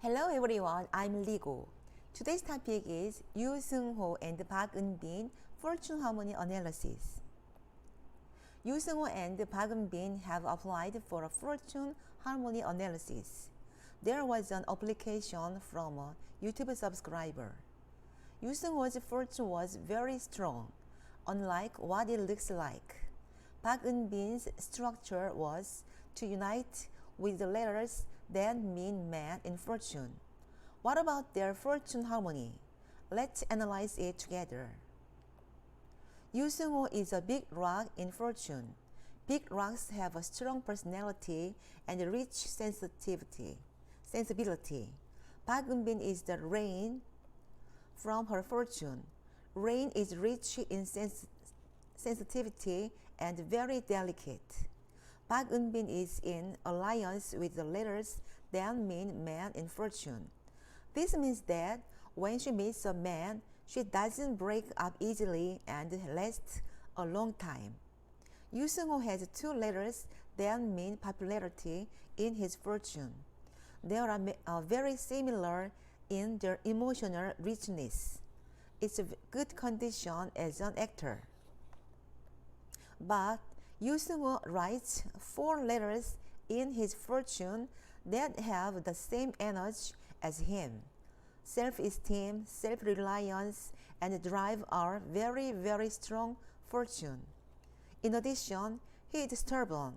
Hello everyone, I'm Ligo. Today's topic is Yoo Seung-ho and Park Eun-bin fortune harmony analysis. Yoo Seung-ho and Park Eun-bin have applied for a fortune harmony analysis. There was an application from a YouTube subscriber. Yoo Seung-ho's fortune was very strong, unlike what it looks like. Park Eun-bin's structure was to unite with the letters that mean man in fortune. What about their fortune harmony? Let's analyze it together. Yoo Seung-ho is a big rock in fortune. Big rocks have a strong personality and rich sensibility. Park Eun-bin is the rain from her fortune. Rain is rich in sensitivity and very delicate. Park Eun-bin is in alliance with the letters that mean man in fortune. This means that when she meets a man, she doesn't break up easily and lasts a long time. Yoo Seung-ho has two letters that mean popularity in his fortune. They are very similar in their emotional richness. It's a good condition as an actor. But Yoo Seung-ho writes four letters in his fortune that have the same energy as him. Self-esteem, self-reliance, and drive are very, very strong fortune. In addition, he is stubborn,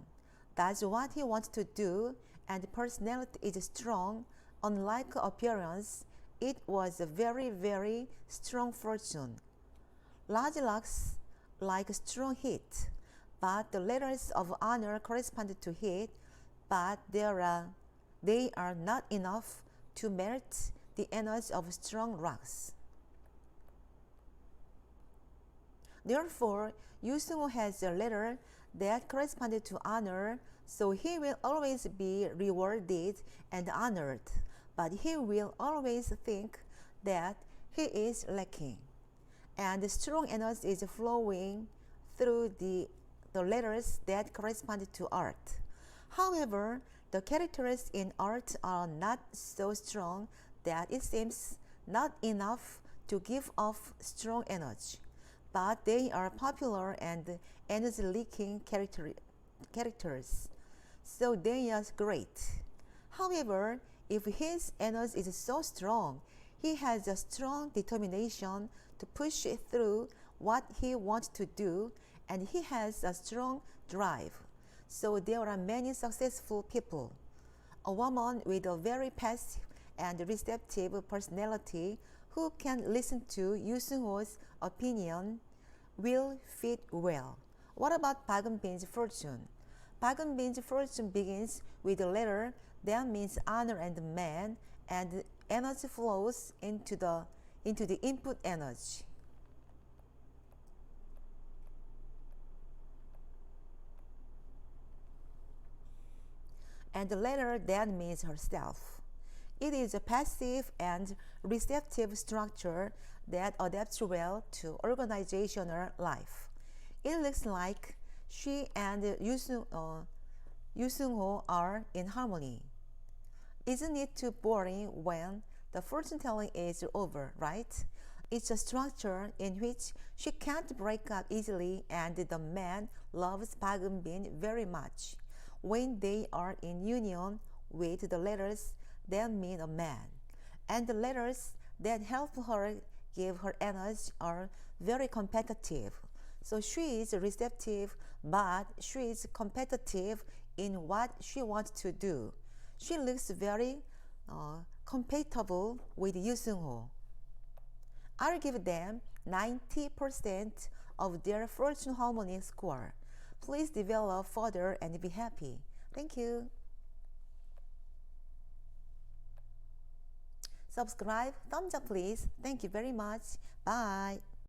does what he wants to do, and personality is strong. Unlike appearance, it was a very, very strong fortune. Large looks like strong heat, but the letters of honor correspond to heat, but they are not enough to melt the energy of strong rocks. Therefore, Yoo Seung-ho has a letter that corresponds to honor, so he will always be rewarded and honored, but he will always think that he is lacking. And strong energy is flowing through the letters that correspond to art. However, the characters in art are not so strong that it seems not enough to give off strong energy, but they are popular and energy-leaking characters, so they are great. However, if his energy is so strong, he has a strong determination to push through what he wants to do, and he has a strong drive. So there are many successful people. A woman with a very passive and receptive personality who can listen to Yoo Seung-ho's opinion will fit well. What about Park Eun-bin's fortune? Park Eun-bin's fortune begins with a letter that means honor and man, and energy flows into the input energy. And the letter that means herself. It is a passive and receptive structure that adapts well to organizational life. It looks like she and Yoo Seung-ho are in harmony. Isn't it too boring when the fortune telling is over, right? It's a structure in which she can't break up easily, and the man loves Park Eun-bin very much when they are in union with the letters that mean a man. And the letters that help her give her energy are very competitive. So she is receptive, but she is competitive in what she wants to do. She looks very compatible with Yoo Seung-ho. I'll give them 90% of their fortune harmony score. Please develop further and be happy. Thank you. Subscribe, thumbs up please. Thank you very much. Bye.